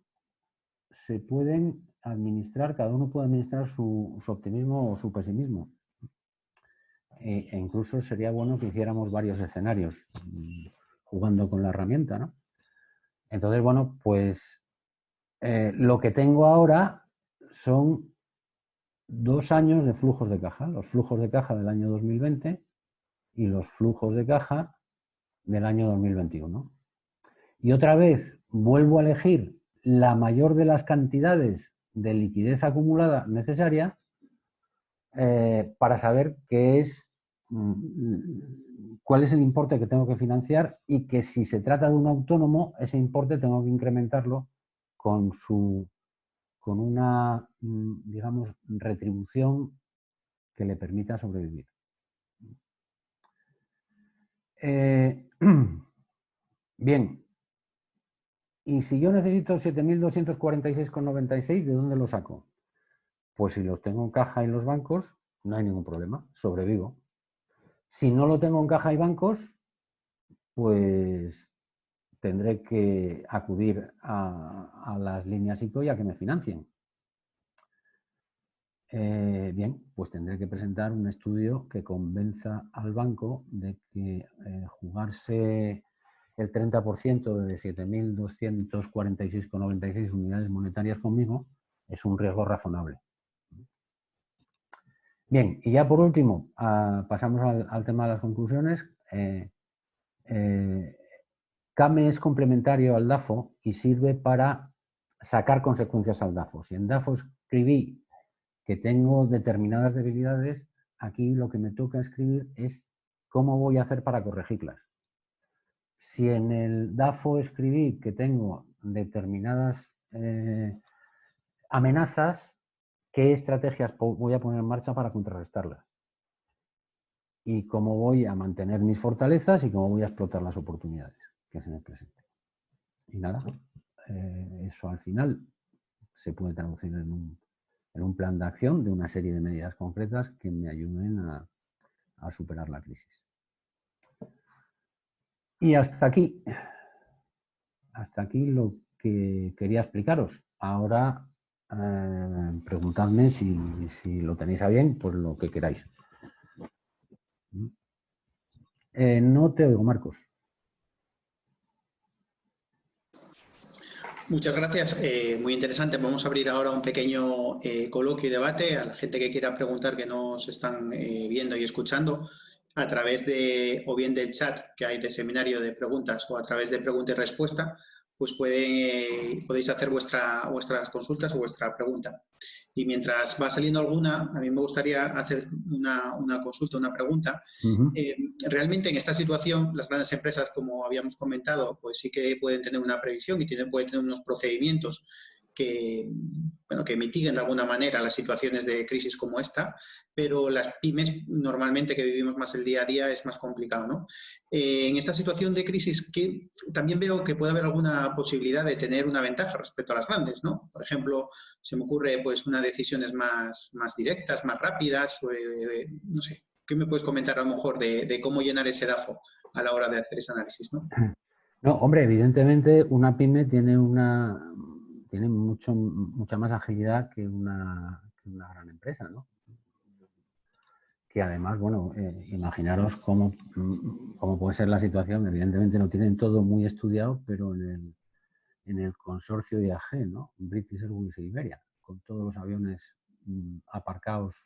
se pueden administrar, cada uno puede administrar su optimismo o su pesimismo. E incluso sería bueno que hiciéramos varios escenarios jugando con la herramienta, ¿no? Entonces, bueno, pues lo que tengo ahora son 2 años de flujos de caja, los flujos de caja del año 2020 y los flujos de caja del año 2021. Y otra vez vuelvo a elegir la mayor de las cantidades de liquidez acumulada necesaria para saber cuál es el importe que tengo que financiar y que si se trata de un autónomo, ese importe tengo que incrementarlo con una, digamos, retribución que le permita sobrevivir. Bien, y si yo necesito 7.246,96, ¿de dónde lo saco? Pues si los tengo en caja en los bancos, no hay ningún problema, sobrevivo. Si no lo tengo en caja y bancos, pues tendré que acudir a las líneas ICO y a que me financien. Bien, pues tendré que presentar un estudio que convenza al banco de que jugarse el 30% de 7.246,96 unidades monetarias conmigo es un riesgo razonable. Bien, y ya por último, pasamos al tema de las conclusiones. CAME es complementario al DAFO y sirve para sacar consecuencias al DAFO. Si en DAFO escribí que tengo determinadas debilidades, aquí lo que me toca escribir es cómo voy a hacer para corregirlas. Si en el DAFO escribí que tengo determinadas amenazas, ¿qué estrategias voy a poner en marcha para contrarrestarlas? Y cómo voy a mantener mis fortalezas y cómo voy a explotar las oportunidades que se me presenten. Y nada, eso al final se puede traducir en un plan de acción de una serie de medidas concretas que me ayuden a superar la crisis. Y hasta aquí lo que quería explicaros. Ahora preguntadme si lo tenéis a bien, pues lo que queráis. No te oigo, Marcos. Muchas gracias, muy interesante. Vamos a abrir ahora un pequeño coloquio y debate a la gente que quiera preguntar, que nos están viendo y escuchando, a través de, o bien del chat que hay de seminario de preguntas o a través de pregunta y respuesta, pues podéis hacer vuestras consultas o vuestra pregunta. Y mientras va saliendo alguna, a mí me gustaría hacer una consulta, una pregunta. Realmente en esta situación, las grandes empresas, como habíamos comentado, pues sí que pueden tener una previsión y pueden tener unos procedimientos que mitiguen de alguna manera las situaciones de crisis como esta, pero las pymes, normalmente que vivimos más el día a día, es más complicado, ¿no? En esta situación de crisis, que también veo que puede haber alguna posibilidad de tener una ventaja respecto a las grandes, ¿no? Por ejemplo, se me ocurre pues unas decisiones más directas, más rápidas, no sé. ¿Qué me puedes comentar a lo mejor de cómo llenar ese DAFO a la hora de hacer ese análisis, ¿no? No, hombre, evidentemente una pyme tiene mucha más agilidad que una gran empresa, ¿no? Que además, bueno, imaginaros cómo puede ser la situación. Evidentemente lo tienen todo muy estudiado, pero en el consorcio IAG, ¿no? British Airways e Iberia, con todos los aviones aparcados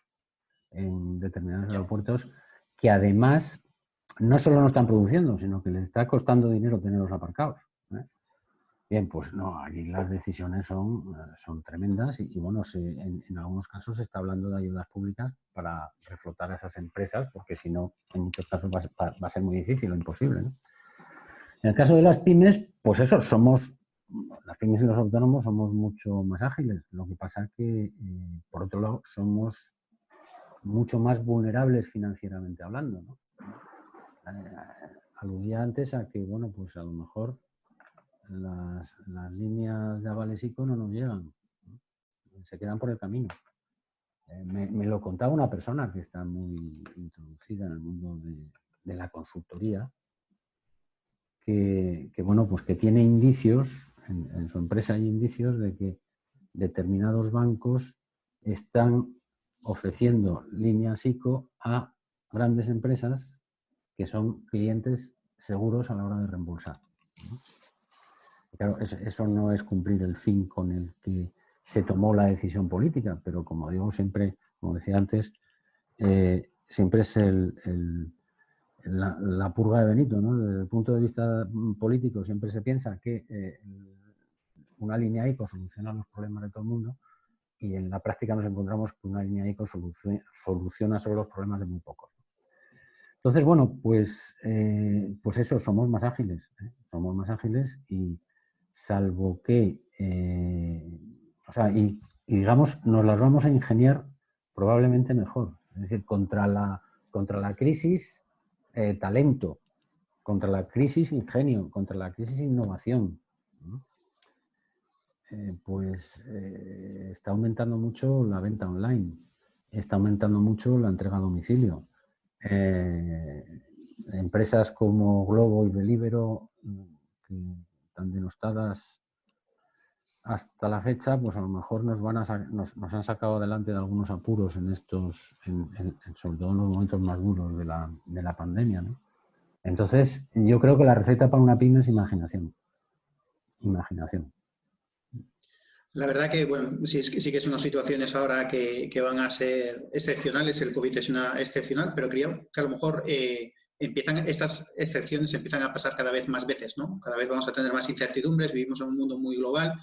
en determinados aeropuertos, que además no solo no están produciendo, sino que les está costando dinero tenerlos aparcados. Bien, pues no, aquí las decisiones son tremendas y bueno, en algunos casos se está hablando de ayudas públicas para reflotar a esas empresas, porque si no, en muchos casos va a ser muy difícil o imposible, ¿no? En el caso de las pymes, pues eso, las pymes y los autónomos somos mucho más ágiles. Lo que pasa es que, por otro lado, somos mucho más vulnerables financieramente hablando, ¿no? aludía antes a que, bueno, pues a lo mejor las líneas de avales ICO no nos llegan, ¿no? Se quedan por el camino. Me lo contaba una persona que está muy introducida en el mundo de la consultoría, que, bueno, pues que tiene indicios, en su empresa hay indicios de que determinados bancos están ofreciendo líneas ICO a grandes empresas que son clientes seguros a la hora de reembolsar, ¿no? Claro, eso no es cumplir el fin con el que se tomó la decisión política, pero como digo siempre, como decía antes, siempre es la purga de Benito, ¿no? Desde el punto de vista político siempre se piensa que una línea ICO soluciona los problemas de todo el mundo, y en la práctica nos encontramos que una línea ICO soluciona solo los problemas de muy pocos. Entonces, bueno, pues eso, somos más ágiles, ¿eh? Somos más ágiles y salvo que, o sea, y digamos, nos las vamos a ingeniar probablemente mejor. Es decir, contra la crisis, talento, contra la crisis, ingenio, contra la crisis, innovación, ¿no? Está aumentando mucho la venta online, está aumentando mucho la entrega a domicilio. Empresas como Glovo y Deliveroo, que están denostadas hasta la fecha, pues a lo mejor nos han sacado adelante de algunos apuros en estos, sobre todo en los momentos más duros de la pandemia, ¿no? Entonces, yo creo que la receta para una pyme es imaginación. Imaginación. La verdad que, bueno, sí que son unas situaciones ahora que van a ser excepcionales. El COVID es una excepcional, pero creo que a lo mejor estas excepciones empiezan a pasar cada vez más veces, ¿no? Cada vez vamos a tener más incertidumbres, vivimos en un mundo muy global,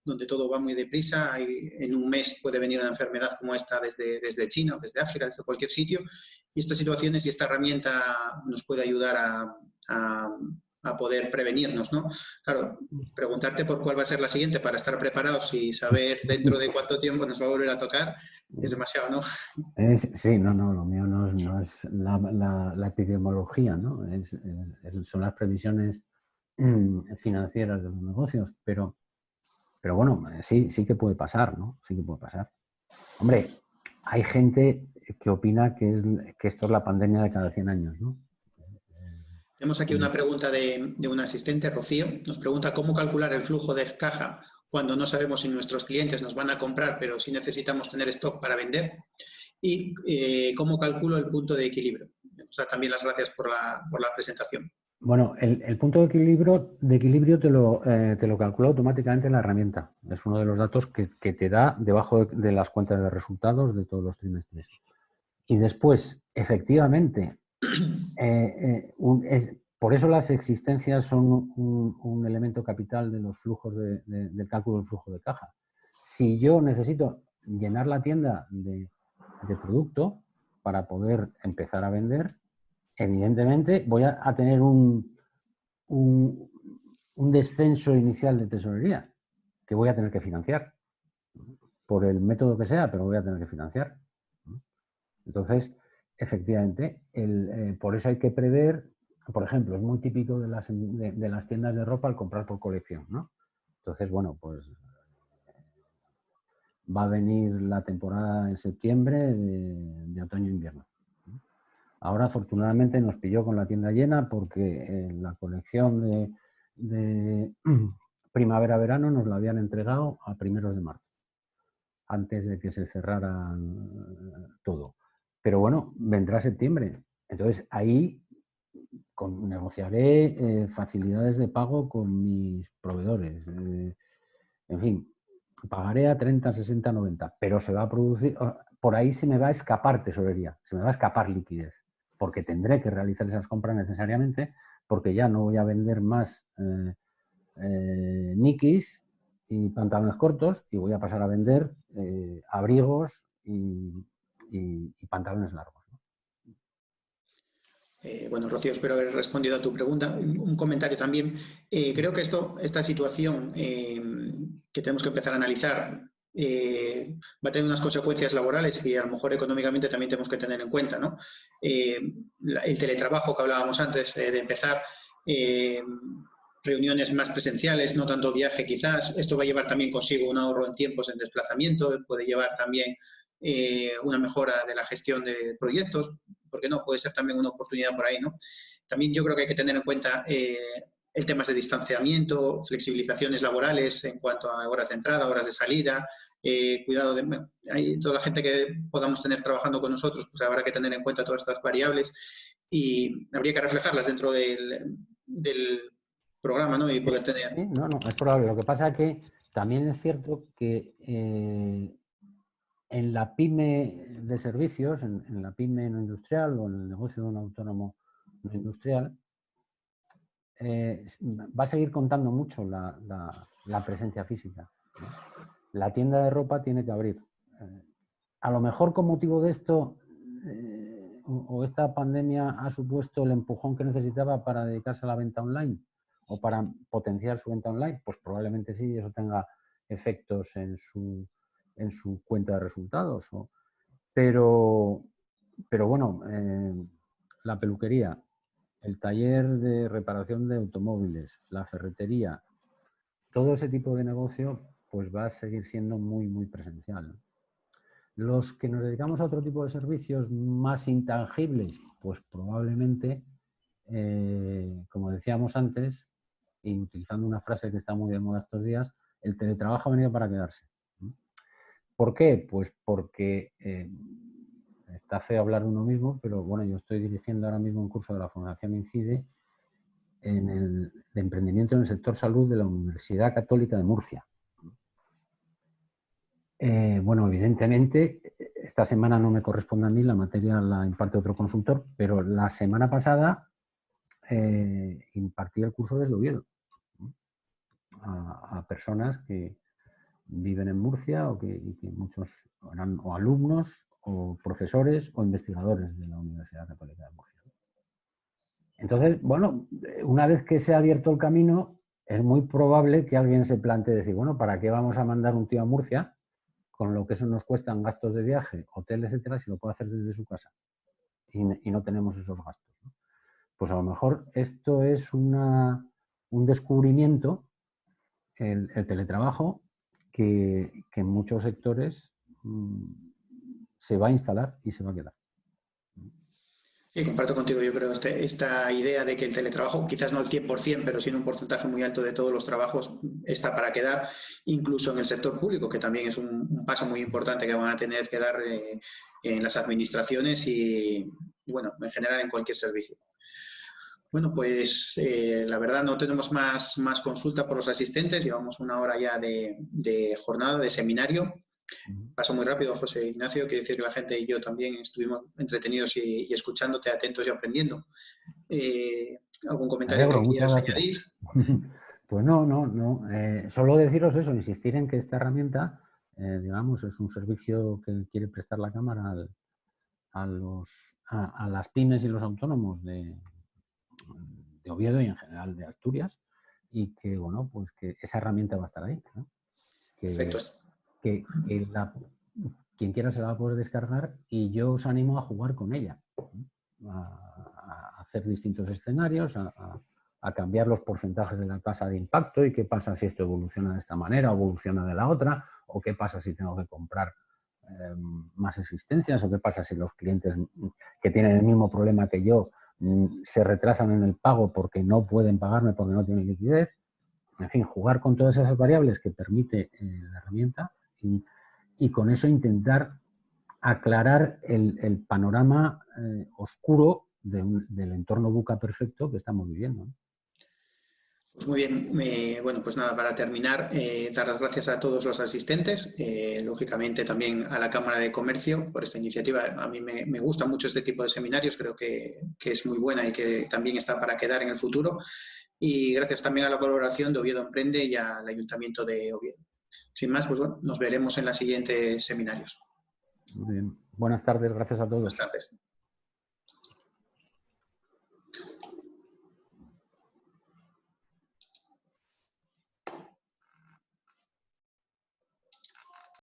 donde todo va muy deprisa. En un mes puede venir una enfermedad como esta desde China o desde África, desde cualquier sitio, y estas situaciones y esta herramienta nos puede ayudar a poder prevenirnos, ¿no? Claro, preguntarte por cuál va a ser la siguiente para estar preparados y saber dentro de cuánto tiempo nos va a volver a tocar es demasiado, ¿no? Sí, no, lo mío no es la epidemiología, ¿no? Son las previsiones financieras de los negocios, pero bueno, sí que puede pasar, ¿no? Sí que puede pasar. Hombre, hay gente que opina que esto es la pandemia de cada 100 años, ¿no? Tenemos aquí una pregunta de un asistente, Rocío. Nos pregunta cómo calcular el flujo de caja cuando no sabemos si nuestros clientes nos van a comprar, pero sí necesitamos tener stock para vender. Y cómo calculo el punto de equilibrio. O sea, también las gracias por la presentación. Bueno, el punto de equilibrio te lo calcula automáticamente la herramienta. Es uno de los datos que te da debajo de las cuentas de resultados de todos los trimestres. Y después, efectivamente, por eso las existencias son un elemento capital de los flujos del cálculo del flujo de caja. Si yo necesito llenar la tienda de producto para poder empezar a vender, evidentemente voy a tener un descenso inicial de tesorería que voy a tener que financiar por el método que sea, pero voy a tener que financiar. Entonces, efectivamente, por eso hay que prever, por ejemplo, es muy típico de las tiendas de ropa el comprar por colección, ¿no? Entonces, bueno, pues va a venir la temporada en septiembre de otoño-invierno. Ahora, afortunadamente, nos pilló con la tienda llena porque la colección de primavera-verano nos la habían entregado a primeros de marzo, antes de que se cerrara todo. Pero bueno, vendrá septiembre. Entonces, ahí negociaré facilidades de pago con mis proveedores. En fin, pagaré a 30, 60, 90, pero se va a producir, por ahí se me va a escapar tesorería, se me va a escapar liquidez, porque tendré que realizar esas compras necesariamente, porque ya no voy a vender más nikis y pantalones cortos y voy a pasar a vender abrigos y pantalones largos. Bueno, Rocío, espero haber respondido a tu pregunta. Un comentario también. Creo que esta situación que tenemos que empezar a analizar va a tener unas consecuencias laborales y a lo mejor económicamente también tenemos que tener en cuenta, ¿no? El teletrabajo que hablábamos antes de empezar, reuniones más presenciales, no tanto viaje quizás. Esto va a llevar también consigo un ahorro en tiempos en desplazamiento, puede llevar también una mejora de la gestión de proyectos, porque no, puede ser también una oportunidad por ahí, ¿no? También yo creo que hay que tener en cuenta el tema de distanciamiento, flexibilizaciones laborales en cuanto a horas de entrada, horas de salida, cuidado de... Bueno, hay toda la gente que podamos tener trabajando con nosotros, pues habrá que tener en cuenta todas estas variables y habría que reflejarlas dentro del programa, ¿no? Y poder tener... Sí, no, es probable. Lo que pasa es que también es cierto que en la pyme de servicios, en la pyme no industrial o en el negocio de un autónomo no industrial, va a seguir contando mucho la presencia física, ¿no? La tienda de ropa tiene que abrir. A lo mejor con motivo de esto o esta pandemia ha supuesto el empujón que necesitaba para dedicarse a la venta online o para potenciar su venta online, pues probablemente sí, eso tenga efectos en su cuenta de resultados. Pero bueno, la peluquería, el taller de reparación de automóviles, la ferretería, todo ese tipo de negocio pues va a seguir siendo muy, muy presencial. Los que nos dedicamos a otro tipo de servicios más intangibles, pues probablemente, como decíamos antes, y utilizando una frase que está muy de moda estos días, el teletrabajo ha venido para quedarse. ¿Por qué? Pues porque está feo hablar de uno mismo, pero bueno, yo estoy dirigiendo ahora mismo un curso de la Fundación Incide de emprendimiento en el sector salud de la Universidad Católica de Murcia. Bueno, evidentemente, esta semana no me corresponde a mí, la materia la imparte otro consultor, pero la semana pasada impartí el curso desde Oviedo a personas que viven en Murcia y que muchos eran o alumnos o profesores o investigadores de la Universidad Católica de Murcia. Entonces, bueno, una vez que se ha abierto el camino, es muy probable que alguien se plantee decir, bueno, ¿para qué vamos a mandar un tío a Murcia con lo que eso nos cuesta en gastos de viaje, hotel, etcétera, si lo puede hacer desde su casa y no tenemos esos gastos, ¿no? Pues a lo mejor esto es un descubrimiento, el teletrabajo, que en muchos sectores se va a instalar y se va a quedar. Sí, comparto contigo, yo creo, esta idea de que el teletrabajo, quizás no al 100%, pero sí en un porcentaje muy alto de todos los trabajos, está para quedar, incluso en el sector público, que también es un paso muy importante que van a tener que dar en las administraciones y, bueno, en general en cualquier servicio. Bueno, pues la verdad no tenemos más consulta por los asistentes, llevamos una hora ya de jornada, de seminario. Pasó muy rápido, José Ignacio. Quiero decir que la gente y yo también estuvimos entretenidos y escuchándote, atentos y aprendiendo. ¿Algún comentario que Muchas quieras gracias. añadir? Pues no. Solo deciros eso, insistir en que esta herramienta, digamos, es un servicio que quiere prestar la Cámara a las pymes y los autónomos de Oviedo y en general de Asturias, y que, bueno, pues que esa herramienta va a estar ahí, ¿no? Perfecto. Quien quiera se la va a poder descargar y yo os animo a jugar con ella, a hacer distintos escenarios, a cambiar los porcentajes de la tasa de impacto y qué pasa si esto evoluciona de esta manera o evoluciona de la otra, o qué pasa si tengo que comprar más existencias, o qué pasa si los clientes que tienen el mismo problema que yo se retrasan en el pago porque no pueden pagarme porque no tienen liquidez. En fin, jugar con todas esas variables que permite la herramienta y con eso intentar aclarar el panorama oscuro del entorno buca perfecto que estamos viviendo, ¿no? Pues muy bien. Bueno, pues nada, para terminar, dar las gracias a todos los asistentes, lógicamente también a la Cámara de Comercio por esta iniciativa. A mí me gusta mucho este tipo de seminarios, creo que es muy buena y que también está para quedar en el futuro. Y gracias también a la colaboración de Oviedo Emprende y al Ayuntamiento de Oviedo. Sin más, pues bueno, nos veremos en los siguientes seminarios. Muy bien. Buenas tardes, gracias a todos. Buenas tardes.